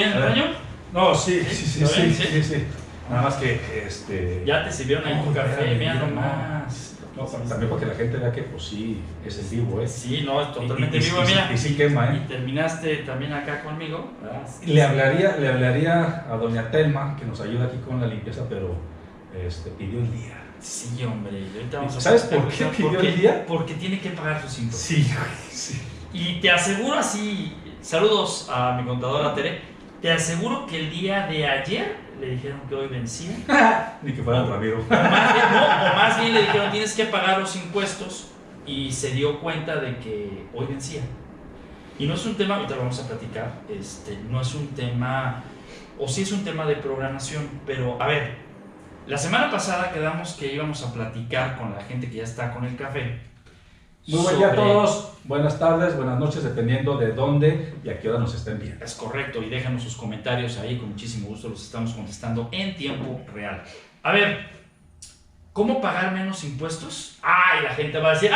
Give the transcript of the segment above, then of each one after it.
bien el baño? No, sí. Nada más que ya te sirvieron ahí tu café, mira nomás. No, también para que la gente vea que pues sí, es en vivo, ¿eh? Sí, no, es totalmente vivo, mira. Y sí quema, ¿eh? Y terminaste también acá conmigo. Le hablaría a doña Telma, que nos ayuda aquí con la limpieza, pero pidió el día. Sí, hombre, y ahorita vamos a... ¿Sabes por qué pidió el día? Porque tiene que pagar sus impuestos. Sí. Y te aseguro así, saludos a mi contadora Tere, te aseguro que el día de ayer le dijeron que hoy vencía. Ni que fuera el Ramiro. O más bien le dijeron tienes que pagar los impuestos y se dio cuenta de que hoy vencía. Y no es un tema, ahorita vamos a platicar, no es un tema, o sí es un tema de programación, pero a ver, la semana pasada quedamos que íbamos a platicar con la gente que ya está con el café. Muy buen día a todos, buenas tardes, buenas noches, dependiendo de dónde y a qué hora nos estén viendo. Es correcto, y déjanos sus comentarios ahí, con muchísimo gusto los estamos contestando en tiempo real. A ver, ¿cómo pagar menos impuestos? Y la gente va a decir,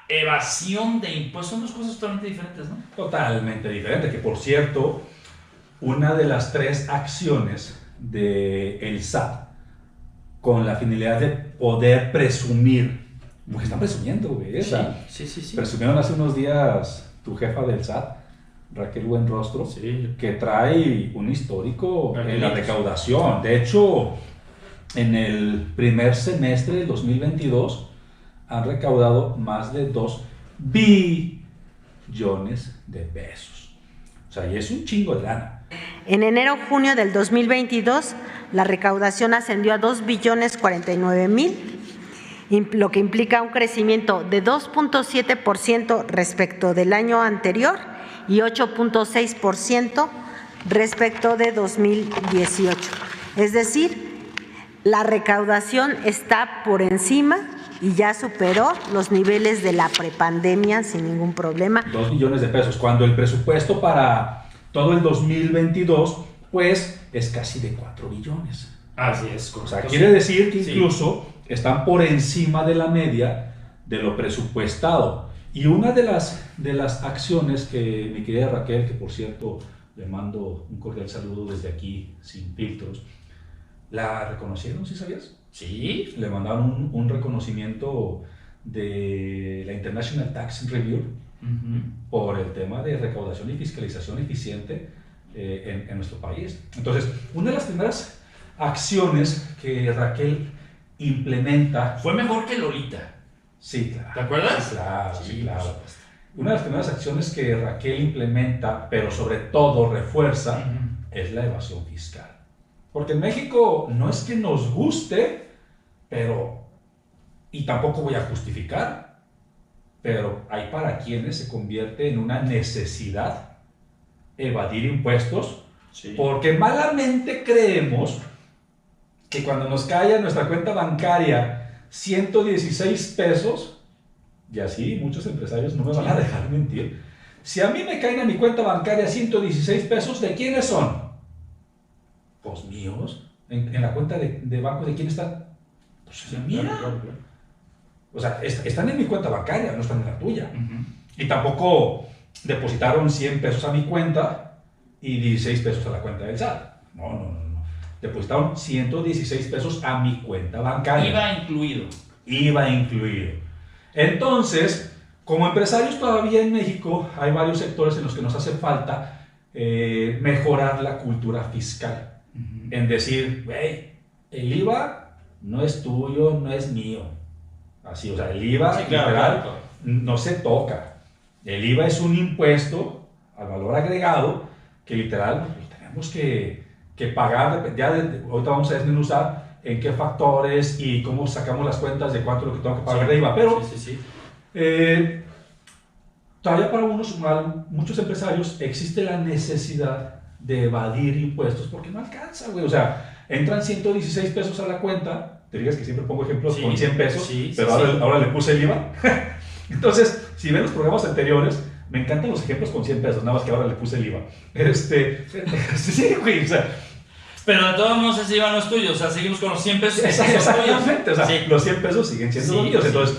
evasión de impuestos, son dos cosas totalmente diferentes, ¿no? Totalmente diferente, que por cierto, una de las 3 acciones del SAT con la finalidad de poder presumir, porque están presumiendo, güey. Sí. Presumieron hace unos días tu jefa del SAT, Raquel Buenrostro, sí, que trae un histórico en la recaudación. De hecho, en el primer semestre del 2022 han recaudado más de 2 billones de pesos. O sea, y es un chingo de lana. En enero-junio del 2022, la recaudación ascendió a 2.049.000, lo que implica un crecimiento de 2.7% respecto del año anterior y 8.6% respecto de 2018. Es decir, la recaudación está por encima y ya superó los niveles de la prepandemia sin ningún problema. 2 billones de pesos, cuando el presupuesto para todo el 2022 pues es casi de 4 billones. Así es. O sea, quiere decir que incluso están por encima de la media de lo presupuestado. Y una de las acciones que mi querida Raquel, que por cierto le mando un cordial saludo desde aquí, sin filtros, la reconocieron, ¿sí sabías? Sí. Le mandaron un reconocimiento de la International Tax Review por el tema de recaudación y fiscalización eficiente en nuestro país. Entonces, una de las primeras acciones que Raquel implementa... Fue mejor que Lolita. Sí, claro. ¿Te acuerdas? Sí, claro. Una de las primeras acciones que Raquel implementa, pero sobre todo refuerza, es la evasión fiscal. Porque en México no es que nos guste, y tampoco voy a justificar, pero hay para quienes se convierte en una necesidad evadir impuestos, porque malamente creemos que cuando nos cae a nuestra cuenta bancaria 116 pesos, y así muchos empresarios no me van a dejar mentir, si a mí me caen a mi cuenta bancaria 116 pesos, ¿de quiénes son? Pues míos. En la cuenta de banco, ¿de quién están? Pues es mía. Claro. O sea, están en mi cuenta bancaria, no están en la tuya. Y tampoco depositaron 100 pesos a mi cuenta y 16 pesos a la cuenta del SAT. No. Depositaron 116 pesos a mi cuenta bancaria. IVA incluido. Entonces, como empresarios todavía en México hay varios sectores en los que nos hace falta mejorar la cultura fiscal. En decir, güey, el IVA no es tuyo, no es mío. Así, o sea, el IVA claro. No se toca. El IVA es un impuesto al valor agregado que literal tenemos que pagar, ahorita vamos a desmenuzar en qué factores y cómo sacamos las cuentas de cuánto es lo que tengo que pagar de IVA, pero todavía para muchos empresarios existe la necesidad de evadir impuestos porque no alcanza, güey, o sea, entran 116 pesos a la cuenta, te digas que siempre pongo ejemplos con 100 pesos, pero ahora le puse el IVA, entonces, si ven los programas anteriores, me encantan los ejemplos con 100 pesos, nada más que ahora le puse el IVA. Sí, güey, o sea. Pero de todos modos ese IVA no es tuyo, o sea, seguimos con los 100 pesos. Exactamente, o sea, los 100 pesos siguen siendo míos. Entonces,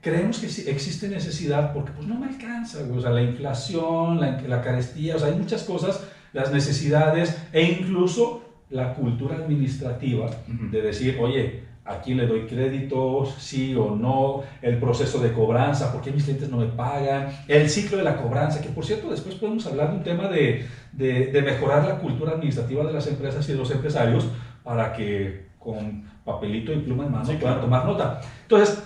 creemos que sí, existe necesidad porque pues no me alcanza, güey, o sea, la inflación, la carestía, o sea, hay muchas cosas las necesidades e incluso la cultura administrativa de decir, oye, aquí le doy créditos, sí o no, el proceso de cobranza, por qué mis clientes no me pagan, el ciclo de la cobranza, que por cierto después podemos hablar de un tema de mejorar la cultura administrativa de las empresas y de los empresarios para que con papelito y pluma en mano puedan tomar nota. Entonces,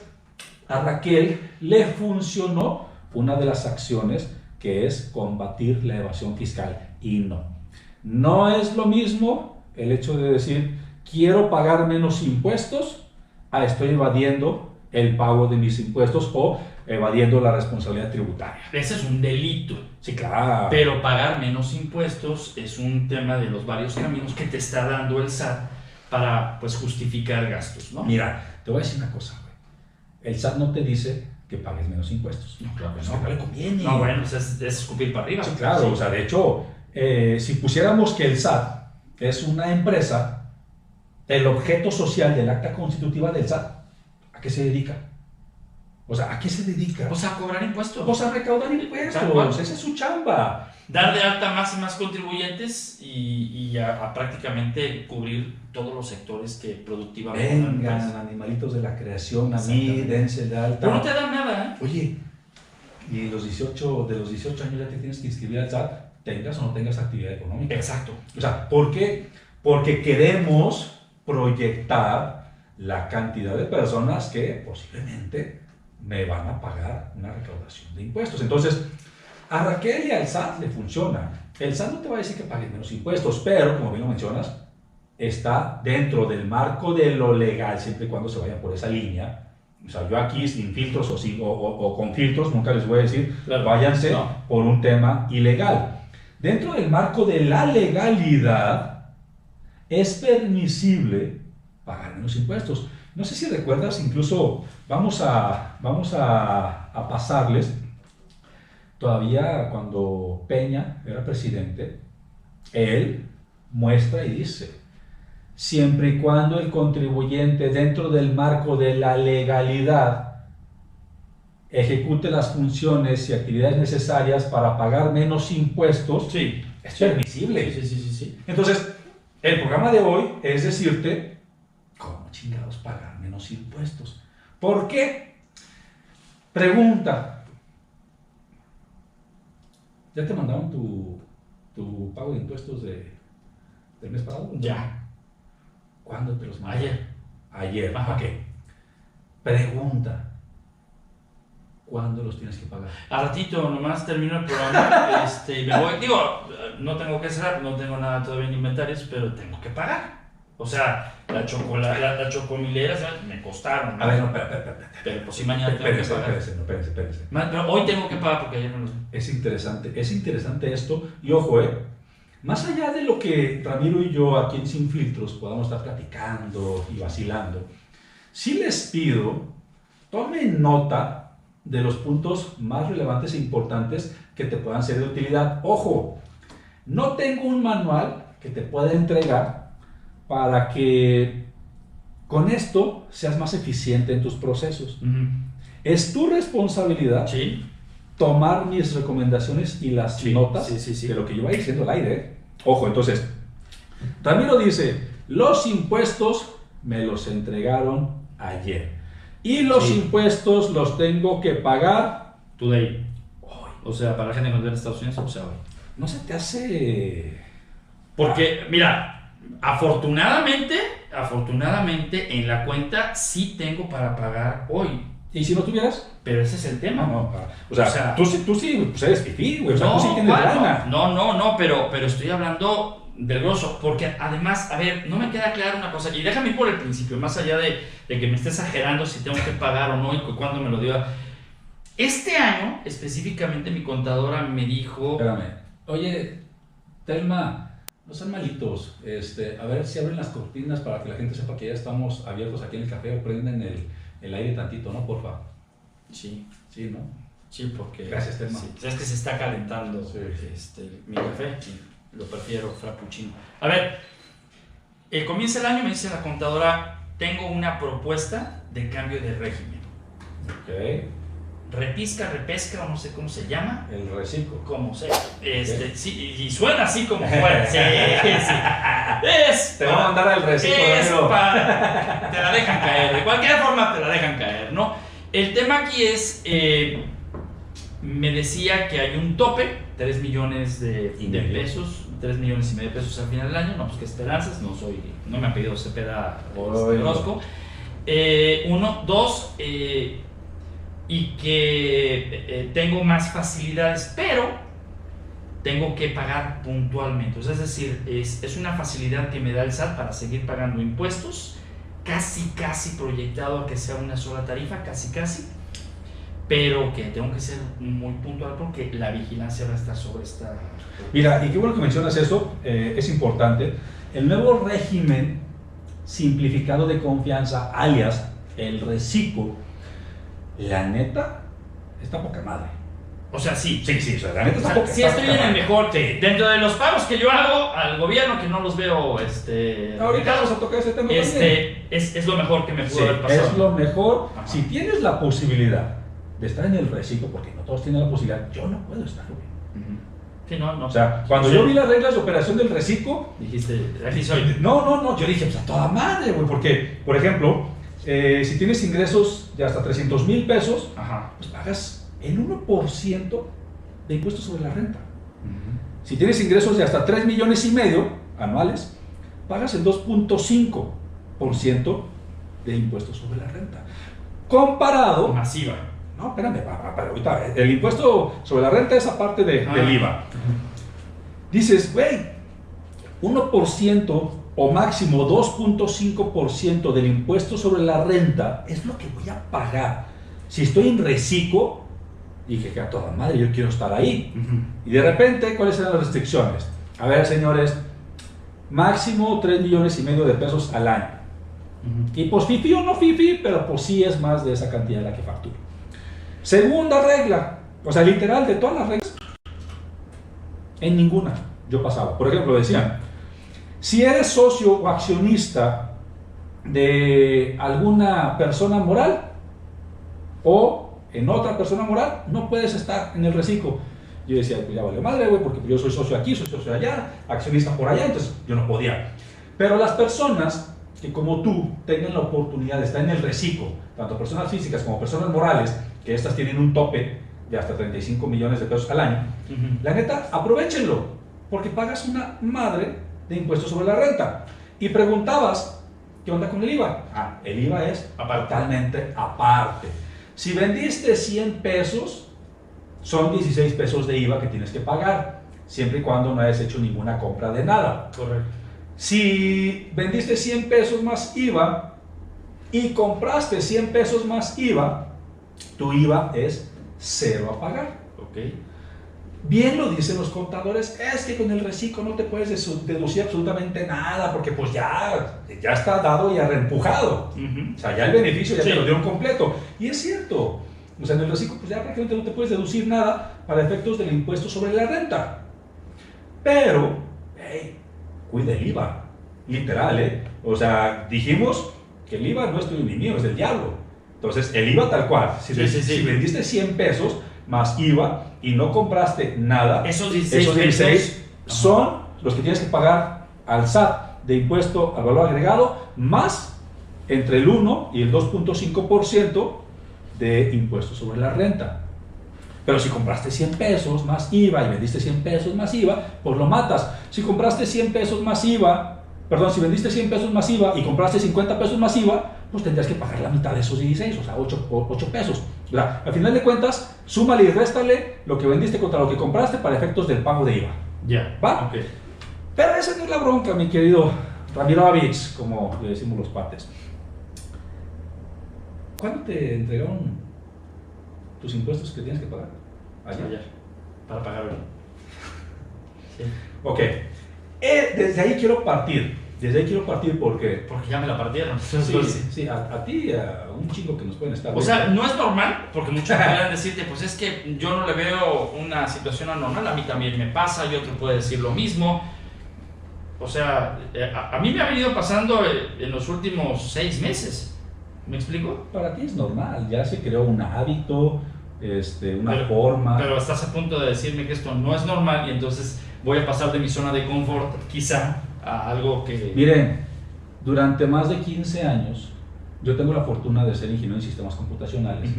a Raquel le funcionó una de las acciones que es combatir la evasión fiscal y no es lo mismo el hecho de decir quiero pagar menos impuestos a estoy evadiendo el pago de mis impuestos o evadiendo la responsabilidad tributaria. Ese es un delito. Sí, claro. Pero pagar menos impuestos es un tema de los varios caminos que te está dando el SAT para pues justificar gastos, ¿no? Mira, te voy a decir una cosa, güey. El SAT no te dice que pagues menos impuestos. No, claro que no le conviene. No, bueno, pues es escupir para arriba. Sí, claro. Sí. O sea, de hecho, si pusiéramos que el SAT es una empresa, el objeto social del acta constitutiva del SAT, ¿a qué se dedica? O sea, ¿a qué se dedica? Pues a cobrar impuestos. Pues a recaudar impuestos. Esa es su chamba. Dar de alta más y más contribuyentes y a prácticamente cubrir todos los sectores que productivamente... Vengan, animalitos de la creación, a mí, dense de alta. Pero no te dan nada, ¿eh? Oye, y de los 18 años ya te tienes que inscribir al SAT, tengas o no tengas actividad económica. Exacto. O sea, ¿por qué? Porque queremos proyectar la cantidad de personas que posiblemente me van a pagar una recaudación de impuestos. Entonces, a Raquel y al SAT le funciona. El SAT no te va a decir que pagues menos impuestos, pero como bien lo mencionas, está dentro del marco de lo legal, siempre y cuando se vayan por esa línea. O sea, yo aquí sin filtros o con filtros, nunca les voy a decir, claro, váyanse por un tema ilegal. Dentro del marco de la legalidad, es permisible pagar menos impuestos. No sé si recuerdas, incluso vamos a pasarles, todavía cuando Peña era presidente, él muestra y dice, siempre y cuando el contribuyente dentro del marco de la legalidad ejecute las funciones y actividades necesarias para pagar menos impuestos, sí, es permisible. Sí. Entonces, el programa de hoy es decirte cómo chingados pagar menos impuestos. ¿Por qué? Pregunta. ¿Ya te mandaron tu pago de impuestos del mes pasado? Ya. ¿Cuándo te los mandaron? Ayer. Ajá. Ok. Pregunta. ¿Cuándo los tienes que pagar? A ratito, nomás termino el programa y me voy. Digo, no tengo que cerrar, no tengo nada todavía en inventarios, pero tengo que pagar. O sea, la chocomilera me costaron, ¿no? A ver, no, espera. Pero pues sí, mañana tengo que pagar. Espérense. Pero hoy tengo que pagar porque ayer no lo... Es interesante esto. Y ojo, más allá de lo que Ramiro y yo aquí en Sin Filtros podamos estar platicando y vacilando, sí les pido, tomen nota de los puntos más relevantes e importantes que te puedan ser de utilidad. Ojo, no tengo un manual que te pueda entregar para que con esto seas más eficiente en tus procesos. Es tu responsabilidad tomar mis recomendaciones y las notas de lo que yo vaya diciendo al aire. Ojo, entonces, Ramiro dice, los impuestos me los entregaron ayer. Y los impuestos los tengo que pagar today. Hoy. O sea, para la gente que no vive en Estados Unidos, o sea, hoy. No se te hace... Porque, mira, afortunadamente, en la cuenta sí tengo para pagar hoy. ¿Y si no tuvieras? Pero ese es el tema. O sea, tú sí pues eres fifí, güey. O sea, tú sí tienes lana. No, pero estoy hablando del grosso, porque además, a ver, no me queda claro una cosa, y déjame ir por el principio, más allá de que me esté exagerando si tengo que pagar o no y cuándo me lo dio. Este año, específicamente, mi contadora me dijo... Espérame. Oye, Telma, no sean malitos. A ver si abren las cortinas para que la gente sepa que ya estamos abiertos aquí en el café o prenden el aire tantito, ¿no? Porfa. Sí, ¿no? Sí, porque... Gracias, Telma. Sí, es que se está calentando mi café. Sí. Lo prefiero frappuccino. A ver, comienza el año, me dice la contadora, tengo una propuesta de cambio de régimen. Ok. repisca, repesca, o no sé cómo se llama. El reciclo. Como sea. Sí, y suena así como fuera. Sí, sí. Te van a mandar al reciclo. Te la dejan caer. De cualquier forma te la dejan caer, ¿no? El tema aquí es, me decía que hay un tope, 3 millones de pesos, 3 millones y medio de pesos al final del año. No, pues qué esperanzas, no me ha pedido Cepeda Orozco. Uno, dos, y que tengo más facilidades, pero tengo que pagar puntualmente. O sea, es decir, es una facilidad que me da el SAT para seguir pagando impuestos, casi proyectado a que sea una sola tarifa, casi, pero que tengo que ser muy puntual porque la vigilancia va a estar sobre esta... Mira, y qué bueno que mencionas eso, es importante. El nuevo régimen simplificado de confianza, alias el reciclo, la neta, está poca madre. O sea, sí. Sí, o sea, la neta está poca madre. Sí, estoy en el mejor. Sí. Dentro de los pagos que yo hago al gobierno, que no los veo... Ahorita vamos a tocar ese tema también. Es lo mejor que me pudo haber pasado. Es lo mejor. Ajá. Si tienes la posibilidad de estar en el reciclo, porque no todos tienen la posibilidad, yo no puedo estar, güey. Sí, no. O sea, cuando yo vi las reglas de operación del reciclo, dijiste, aquí soy. No, yo dije, pues a toda madre, güey, porque, por ejemplo, si tienes ingresos de hasta 300,000 pesos, Ajá. pues pagas el 1% de impuestos sobre la renta. Si tienes ingresos de hasta 3,5 millones anuales, pagas el 2.5% de impuestos sobre la renta. Comparado... Masiva. No, espérame, pero ahorita, el impuesto sobre la renta es aparte del IVA. Dices, güey, 1% o máximo 2.5% del impuesto sobre la renta es lo que voy a pagar. Si estoy en reciclo, dije que a toda madre yo quiero estar ahí. Y de repente, ¿cuáles eran las restricciones? A ver, señores, máximo 3,5 millones de pesos al año. Y pues fifi o no fifi, pero pues sí es más de esa cantidad la que facturo. Segunda regla, o sea, literal, de todas las reglas, en ninguna yo pasaba. Por ejemplo, decían, si eres socio o accionista de alguna persona moral o en otra persona moral, no puedes estar en el reciclo. Yo decía, pues ya vale madre, güey, porque yo soy socio aquí, soy socio allá, accionista por allá, entonces yo no podía. Pero las personas que como tú tengan la oportunidad de estar en el reciclo, tanto personas físicas como personas morales, que estas tienen un tope de hasta 35 millones de pesos al año, la neta, aprovéchenlo, porque pagas una madre de impuestos sobre la renta. Y preguntabas, ¿qué onda con el IVA? El IVA es totalmente aparte. Si vendiste 100 pesos, son 16 pesos de IVA que tienes que pagar, siempre y cuando no hayas hecho ninguna compra de nada. Correcto. Si vendiste 100 pesos más IVA y compraste 100 pesos más IVA, tu IVA es 0 a pagar. Ok. Bien lo dicen los contadores, es que con el reciclo no te puedes deducir absolutamente nada, porque pues ya está dado y reempujado. O sea, ya el beneficio ya te lo dieron completo. Y es cierto, o sea, en el reciclo pues ya prácticamente no te puedes deducir nada para efectos del impuesto sobre la renta. Pero, cuida el IVA, literal, O sea, dijimos que el IVA no es tuyo ni mío, es del diablo. Entonces, el IVA tal cual, si vendiste 100 pesos más IVA y no compraste nada, esos 16 son los que tienes que pagar al SAT de impuesto al valor agregado, más entre el 1 y el 2.5% de impuesto sobre la renta. Pero si compraste 100 pesos más IVA y vendiste 100 pesos más IVA, pues lo matas. Si compraste 100 pesos más IVA, si vendiste 100 pesos más IVA y compraste 50 pesos más IVA, pues tendrías que pagar la mitad de esos 16, o sea, 8 pesos. O sea, al final de cuentas, súmale y réstale lo que vendiste contra lo que compraste para efectos del pago de IVA. Ya. ¿Va? Okay. Pero esa no es la bronca, mi querido Ramirovich, como le decimos los cuates. ¿Cuándo te entregaron tus impuestos que tienes que pagar? Ayer. Para pagarlo. Sí. Ok. Desde ahí quiero partir. Porque ya me la partieron. Sí, a ti y a un chingo que nos pueden estar viendo. O sea, no es normal, porque muchos podrían decirte, pues es que yo no le veo una situación anormal, a mí también me pasa, y otro puede decir lo mismo. O sea, a mí me ha venido pasando en los últimos 6 meses. ¿Me explico? Para ti es normal, ya se creó un hábito, una forma. Pero estás a punto de decirme que esto no es normal y entonces voy a pasar de mi zona de confort quizá a algo que... Miren, durante más de 15 años yo tengo la fortuna de ser ingeniero en sistemas computacionales,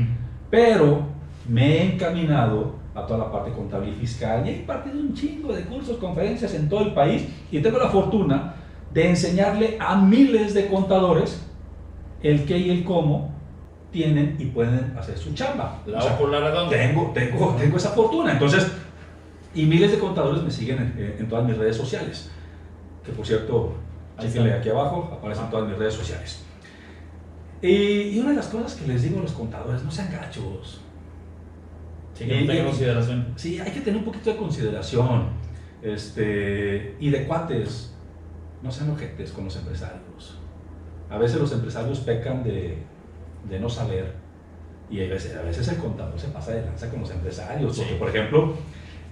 pero me he encaminado a toda la parte contable y fiscal y he impartido un chingo de cursos, conferencias en todo el país y tengo la fortuna de enseñarle a miles de contadores el qué y el cómo tienen y pueden hacer su chamba. Tengo esa fortuna. Entonces, y miles de contadores me siguen en todas mis redes sociales, que por cierto, síguenle aquí abajo, aparecen todas mis redes sociales. Y una de las cosas que les digo a los contadores, no sean gachos. Sí, que no tengan consideración. Sí, hay que tener un poquito de consideración. Y de cuates, no sean ojetes con los empresarios. A veces los empresarios pecan de no saber. Y a veces el contador se pasa de lanza con los empresarios. Sí. Porque, por ejemplo,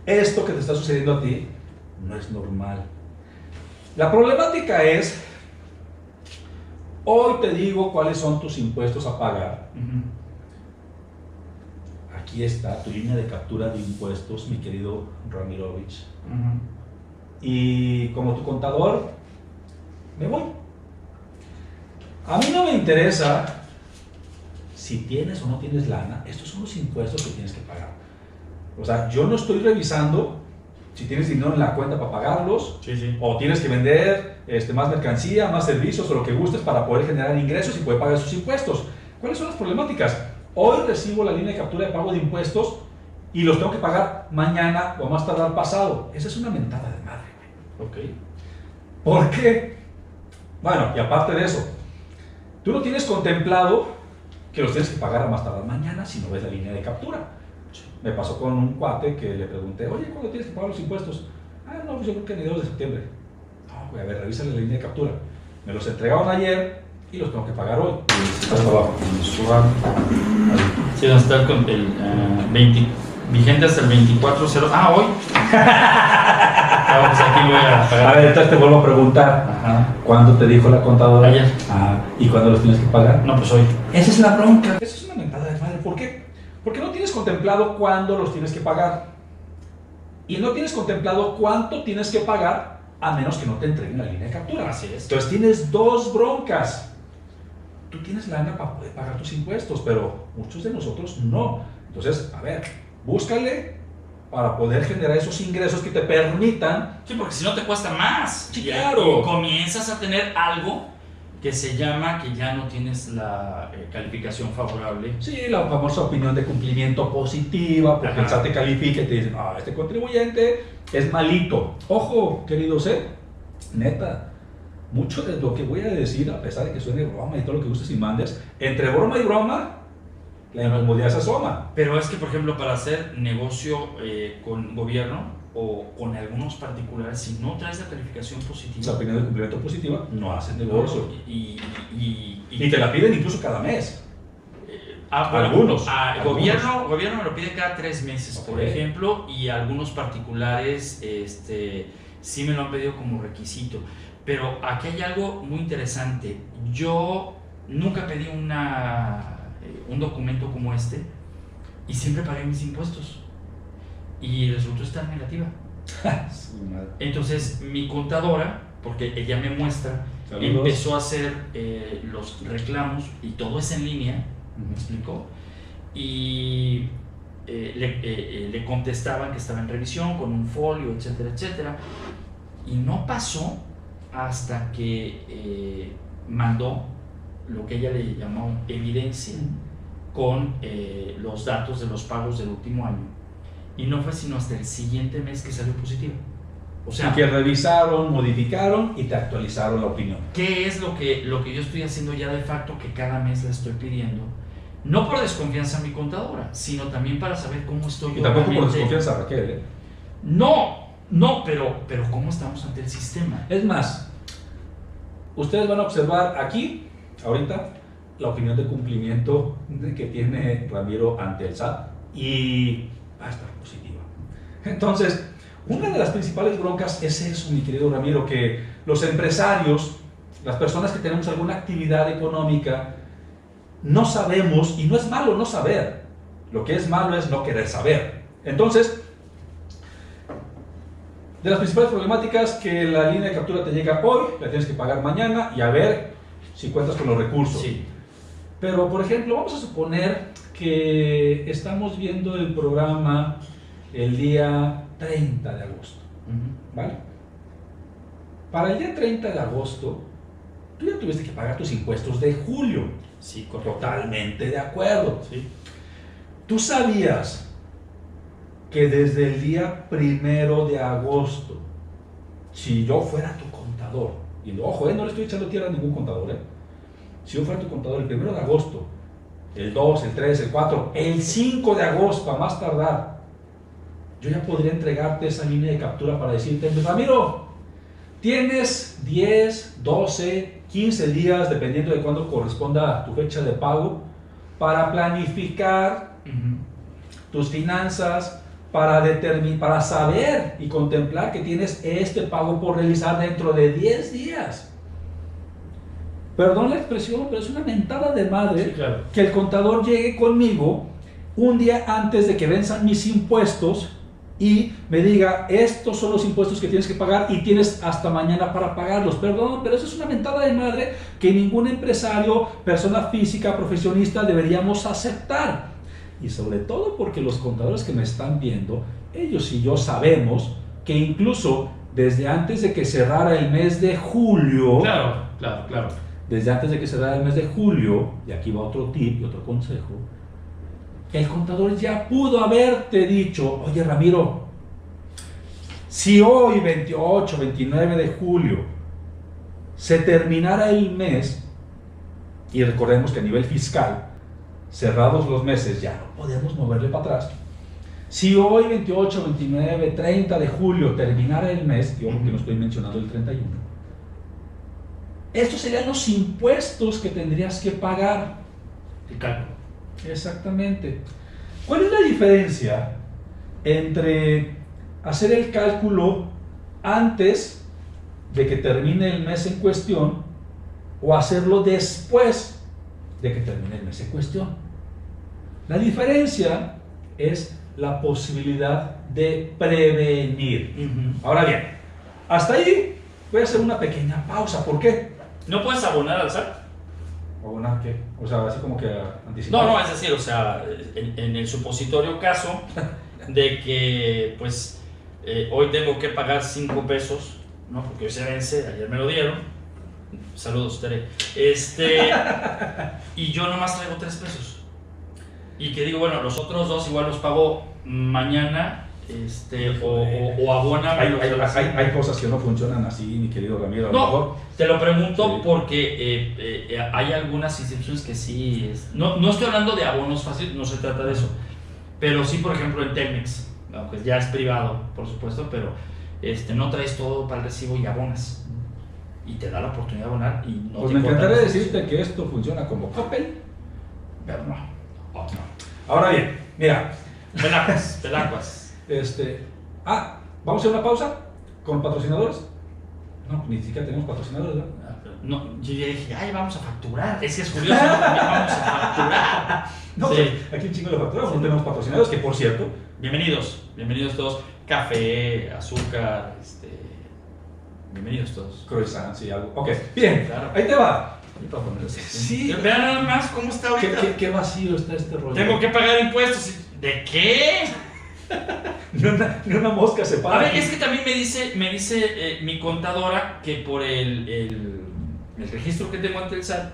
esto que te está sucediendo a ti no es normal. La problemática es, hoy te digo cuáles son tus impuestos a pagar. Aquí está tu línea de captura de impuestos, mi querido Ramirovich. Y como tu contador, me voy. A mí no me interesa si tienes o no tienes lana. Estos son los impuestos que tienes que pagar. O sea, yo no estoy revisando si tienes dinero en la cuenta para pagarlos, o tienes que vender más mercancía, más servicios o lo que gustes para poder generar ingresos y poder pagar esos impuestos. ¿Cuáles son las problemáticas? Hoy recibo la línea de captura de pago de impuestos y los tengo que pagar mañana o a más tardar pasado. Esa es una mentada de madre, güey. Ok. ¿Por qué? Bueno, y aparte de eso, tú no tienes contemplado que los tienes que pagar a más tardar mañana si no ves la línea de captura. Me pasó con un cuate que le pregunté, oye, ¿cuándo tienes que pagar los impuestos? Ah, no, pues yo creo que a mediados de septiembre. No, güey, a ver, revisa la línea de captura. Me los entregaron ayer y los tengo que pagar hoy. Hasta abajo. Sí, donde está el 20, vigente hasta el 24/0. Ah, hoy. Pues aquí voy a pagar. A ver, entonces te vuelvo a preguntar. Ajá. ¿Cuándo te dijo la contadora? Ayer. Ah, ¿y cuándo los tienes que pagar? No, pues hoy. Esa es la bronca. Esa es una mentada de madre. ¿Por qué? Porque no tienes contemplado cuándo los tienes que pagar. Y no tienes contemplado cuánto tienes que pagar a menos que no te entreguen la línea de captura. Así es. Entonces tienes dos broncas. Tú tienes lana para poder pagar tus impuestos, pero muchos de nosotros no. Entonces, a ver, búscale para poder generar esos ingresos que te permitan. Sí, porque si no te cuesta más. Sí, claro. Y comienzas a tener algo que se llama que ya no tienes la calificación favorable. Sí, la famosa opinión de cumplimiento positiva, porque el SAT te califica y te dice, no, este contribuyente es malito. Ojo, querido C, neta, mucho de lo que voy a decir, a pesar de que suene broma y todo lo que gustes y mandes, entre broma y broma, la incomodidad se asoma. Pero es que, por ejemplo, para hacer negocio con gobierno o con algunos particulares, si no traes la calificación positiva, Esa opinión de cumplimiento positiva, no haces negocio. Y te la piden incluso cada mes. Algunos. Algunos. Gobierno me lo pide cada 3 meses, por ejemplo, y algunos particulares sí me lo han pedido como requisito. Pero aquí hay algo muy interesante. Yo nunca pedí un documento como este y siempre pagué mis impuestos y resultó estar negativa. Entonces mi contadora, porque ella me muestra, empezó a hacer los reclamos y todo es en línea, ¿me explicó? Y le contestaban que estaba en revisión con un folio, etcétera, etcétera, y no pasó hasta que mandó lo que ella le llamó evidencia con los datos de los pagos del último año, y no fue sino hasta el siguiente mes que salió positiva. O sea, y que revisaron, modificaron y te actualizaron la opinión. ¿Qué es lo que yo estoy haciendo ya de facto, que cada mes la estoy pidiendo? No por desconfianza a mi contadora, sino también para saber cómo estoy. Y tampoco por desconfianza a Raquel, No, pero ¿cómo estamos ante el sistema? Es más, ustedes van a observar aquí, ahorita, la opinión de cumplimiento que tiene Ramiro ante el SAT y va a estar positiva. Entonces, una de las principales broncas es eso, mi querido Ramiro, que los empresarios, las personas que tenemos alguna actividad económica, no sabemos, y no es malo no saber, Lo que es malo es no querer saber. Entonces, de las principales problemáticas, que la línea de captura te llega hoy, la tienes que pagar mañana y a ver si cuentas con los recursos. Sí. Pero, por ejemplo, vamos a suponer que estamos viendo el programa el día 30 de agosto, ¿vale? Para el día 30 de agosto, tú ya tuviste que pagar tus impuestos de julio. Sí, correcto. Totalmente de acuerdo. Sí. ¿Tú sabías que desde el día 1 de agosto, si yo fuera tu contador, y ojo, no le estoy echando tierra a ningún contador, si yo fuera tu contador el 1 de agosto, el 2, el 3, el 4, el 5 de agosto a más tardar, yo ya podría entregarte esa línea de captura para decirte, Ramiro, tienes 10, 12, 15 días, dependiendo de cuándo corresponda tu fecha de pago, para planificar tus finanzas, para saber y contemplar que tienes este pago por realizar dentro de 10 días. Perdón la expresión, pero es una mentada de madre, sí, claro, que el contador llegue conmigo un día antes de que venzan mis impuestos y me diga, estos son los impuestos que tienes que pagar y tienes hasta mañana para pagarlos. Perdón, pero eso es una mentada de madre que ningún empresario, persona física, profesionista deberíamos aceptar. Y sobre todo porque los contadores que me están viendo, ellos y yo sabemos que incluso desde antes de que cerrara el mes de julio, claro, desde antes de que cerrara el mes de julio, y aquí va otro tip y otro consejo, el contador ya pudo haberte dicho, oye Ramiro, si hoy 28, 29 de julio se terminara el mes, y recordemos que a nivel fiscal, cerrados los meses, ya no podemos moverle para atrás. Si hoy 28, 29, 30 de julio terminara el mes, yo porque no estoy mencionando el 31, estos serían los impuestos que tendrías que pagar. el cálculo. Exactamente. ¿Cuál es la diferencia entre hacer el cálculo antes de que termine el mes en cuestión o hacerlo después de que termine el mes en cuestión? La diferencia es la posibilidad de prevenir. Ahora bien, hasta ahí voy a hacer una pequeña pausa. ¿Por qué? ¿No puedes abonar al SAT? ¿Abonar qué? O sea, así como que anticipar. No, es decir, o sea, en el supositorio caso de que, pues, hoy tengo que pagar 5 pesos, ¿no? Porque hoy se vence, ayer me lo dieron. Saludos, Tere. Y yo nomás traigo 3 pesos. Y que digo, bueno, los otros 2 igual los pago mañana, o abona. Hay cosas que no funcionan así, mi querido Ramiro. No, te lo pregunto porque hay algunas instituciones que sí. No estoy hablando de abonos fáciles, no se trata de eso. Pero sí, por ejemplo, en Telmex, aunque ya es privado, por supuesto, pero no traes todo para el recibo y abonas. Y te da la oportunidad de abonar y no pues te me encantaría importa. decirte que esto funciona como Coppel, pero no. Ahora bien, mira. Pelacuas. ¿Vamos a hacer una pausa con patrocinadores? No, ni siquiera tenemos patrocinadores, ¿verdad? No, yo ya dije, ay, vamos a facturar. Es que es curioso, ¿no? Ya vamos a facturar. No, Sí. aquí un chingo de facturamos, no tenemos patrocinadores, que por cierto. Bienvenidos todos. Café, azúcar, bienvenidos todos. Croissant, sí, algo. Ok, bien, Claro. ahí te va. Sí. Vean nada más cómo está ahorita. ¿Qué vacío está este rollo? Tengo que pagar impuestos. ¿De qué? Ni una mosca se A para. ver, es que también me dice mi contadora que por el registro que tengo ante el SAT,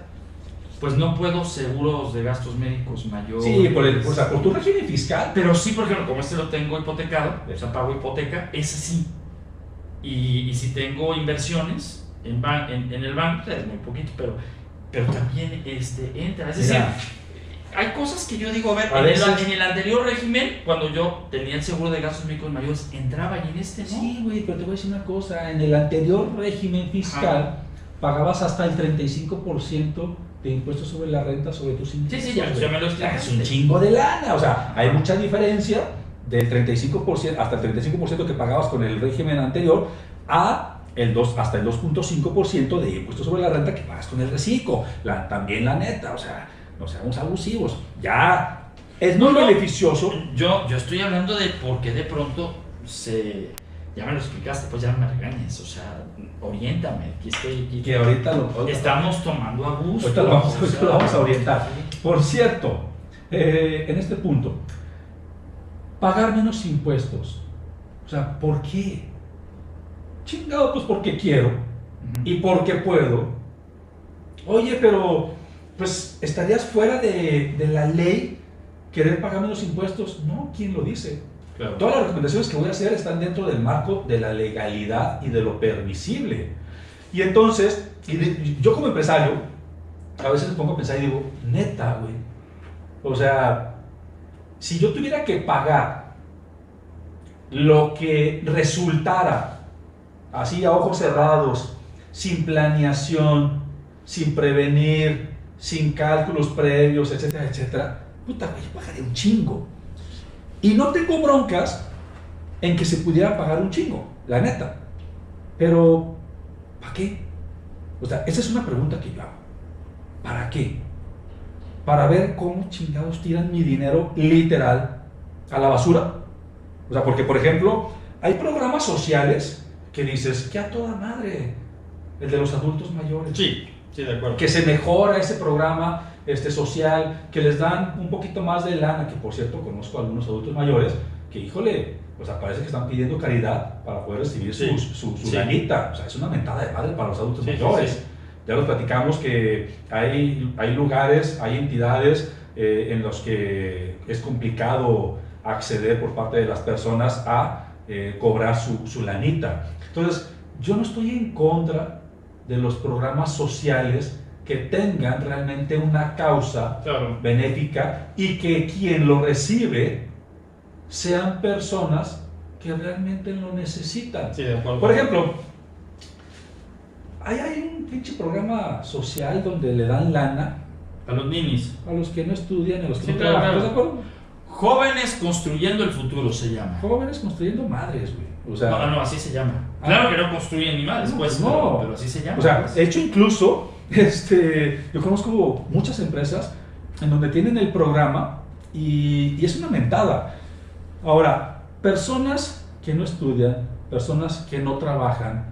pues no puedo seguros de gastos médicos mayores. Sí, por tu régimen fiscal. Pero sí, por ejemplo, como lo tengo hipotecado, o sea, pago hipoteca, ese sí. Y si tengo inversiones en el banco, es muy poquito, pero también entra. Es decir, hay cosas que yo digo, a ver, en el anterior régimen, cuando yo tenía el seguro de gastos médicos mayores, entraba y en este no. Sí, güey, pero te voy a decir una cosa. En el anterior régimen fiscal pagabas hasta el 35% de impuestos sobre la renta sobre tus ingresos. Sí, ya me lo explicaste. Es un chingo de lana. O sea, hay mucha diferencia del 35%, hasta el 35% que pagabas con el régimen anterior hasta el 2.5% de impuestos sobre la renta que pagas con el reciclo. También la neta, o sea, no seamos abusivos. Ya es muy beneficioso. Yo estoy hablando de por qué de pronto ya me lo explicaste, pues ya no me regañes, o sea, oriéntame. Que ahorita estamos tomando a gusto. Ahorita lo vamos a orientar. Por cierto, en este punto, pagar menos impuestos. O sea, ¿por qué? Chingado, pues porque quiero y porque puedo. Oye, pero pues estarías fuera de la ley querer pagar menos impuestos. No, ¿quién lo dice? Claro. Todas las recomendaciones que voy a hacer están dentro del marco de la legalidad y de lo permisible. Y entonces, yo como empresario, a veces me pongo a pensar y digo, neta, güey. O sea, si yo tuviera que pagar lo que resultara así a ojos cerrados, sin planeación, sin prevenir, sin cálculos previos, etcétera, etcétera, puta, güey, yo pagaría un chingo. Y no tengo broncas en que se pudiera pagar un chingo, la neta. Pero, ¿para qué? O sea, esa es una pregunta que yo hago. ¿Para qué? Para ver cómo chingados tiran mi dinero literal a la basura. O sea, porque, por ejemplo, hay programas sociales que dices, que a toda madre, el de los adultos mayores. Sí, de acuerdo. Que se mejora ese programa social, que les dan un poquito más de lana, que por cierto conozco a algunos adultos mayores, que híjole, o sea, parece que están pidiendo caridad para poder recibir su lanita. O sea, es una mentada de madre para los adultos mayores. Sí. Ya los platicamos que hay lugares, hay entidades en los que es complicado acceder por parte de las personas a cobrar su lanita. Entonces, yo no estoy en contra de los programas sociales que tengan realmente una causa benéfica y que quien lo recibe sean personas que realmente lo necesitan. Sí, de acuerdo. Por ejemplo, hay un pinche programa social donde le dan lana a los ninis, a los que no estudian, a los que no trabajan. ¿Estás de acuerdo? Jóvenes construyendo el futuro se llama. Jóvenes construyendo madres, güey. O sea, no, así se llama. Claro que no construyen ni madres, pues, no. Pero así se llama. O sea, de hecho, incluso, yo conozco muchas empresas en donde tienen el programa y es una mentada. Ahora, personas que no estudian, personas que no trabajan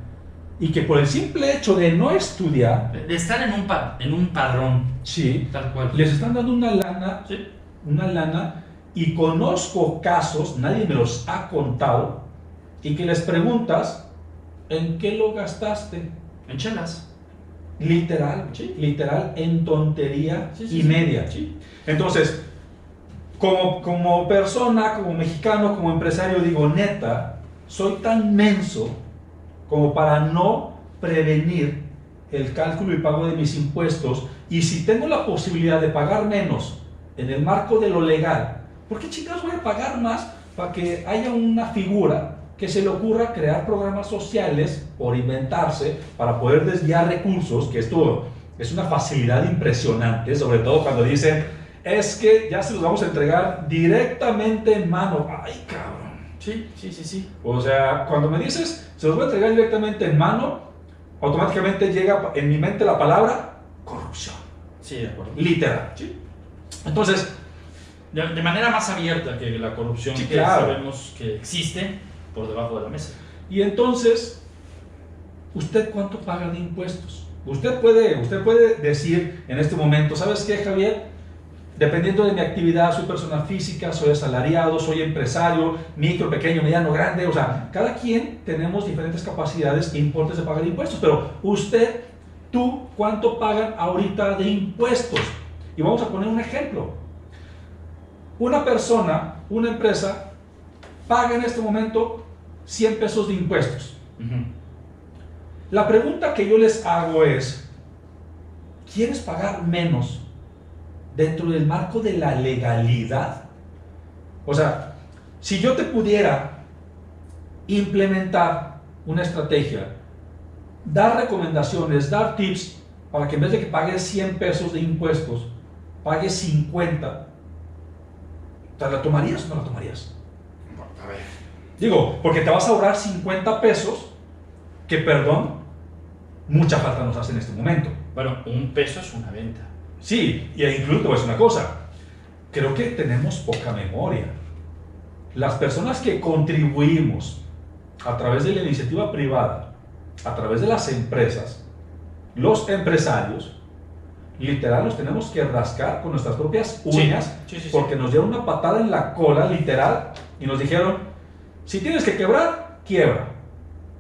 y que por el simple hecho de no estudiar, de estar en un padrón, sí, tal cual, les están dando una lana, y conozco casos, nadie me los ha contado, y que les preguntas, ¿en qué lo gastaste? En chelas. Literal, literal, en tontería y media. Sí. Entonces, como persona, como mexicano, como empresario, digo, neta, soy tan menso como para no prevenir el cálculo y pago de mis impuestos, y si tengo la posibilidad de pagar menos en el marco de lo legal, ¿por qué chingados voy a pagar más para que haya una figura que se le ocurra crear programas sociales por inventarse para poder desviar recursos? Que esto es una facilidad impresionante, sobre todo cuando dicen, es que ya se los vamos a entregar directamente en mano. ¡Ay, cabrón! Sí. O sea, cuando me dices, se los voy a entregar directamente en mano, automáticamente llega en mi mente la palabra corrupción. Sí, de acuerdo. Literal. Sí. Entonces, de manera más abierta que la corrupción que sabemos que existe por debajo de la mesa. Y entonces, ¿usted cuánto paga de impuestos? Usted puede decir en este momento, ¿sabes qué, Javier? Dependiendo de mi actividad, soy persona física, soy asalariado, soy empresario, micro, pequeño, mediano, grande. O sea, cada quien tenemos diferentes capacidades e importes de pagar impuestos. Pero tú, ¿cuánto pagan ahorita de impuestos? Y vamos a poner un ejemplo. Una persona, una empresa, paga en este momento 100 pesos de impuestos. La pregunta que yo les hago es, ¿quieres pagar menos dentro del marco de la legalidad? O sea, si yo te pudiera implementar una estrategia, dar recomendaciones, dar tips para que en vez de que pagues 100 pesos de impuestos, pagues 50, ¿la tomarías o no la tomarías? A ver. Digo, porque te vas a ahorrar 50 pesos que, perdón, mucha falta nos hace en este momento. Bueno, un peso es una venta. Sí, y incluso te voy a decir una cosa. creo que tenemos poca memoria. Las personas que contribuimos a través de la iniciativa privada, a través de las empresas, los empresarios, literal los tenemos que rascar con nuestras propias uñas, porque nos dieron una patada en la cola, literal, y nos dijeron, si tienes que quebrar, quiebra.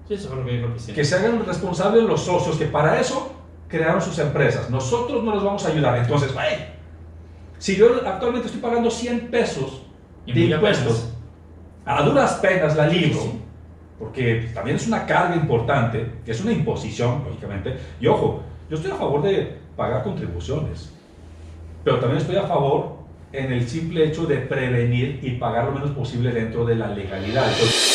Sí, eso fue lo que dijo el presidente. Que se hagan responsables los socios, que para eso crearon sus empresas. Nosotros no los vamos a ayudar. Entonces, si yo actualmente estoy pagando 100 pesos de impuestos, a duras penas la libro, porque también es una carga importante, que es una imposición, lógicamente. Y ojo, yo estoy a favor de pagar contribuciones, pero también estoy a favor en el simple hecho de prevenir y pagar lo menos posible dentro de la legalidad. Entonces,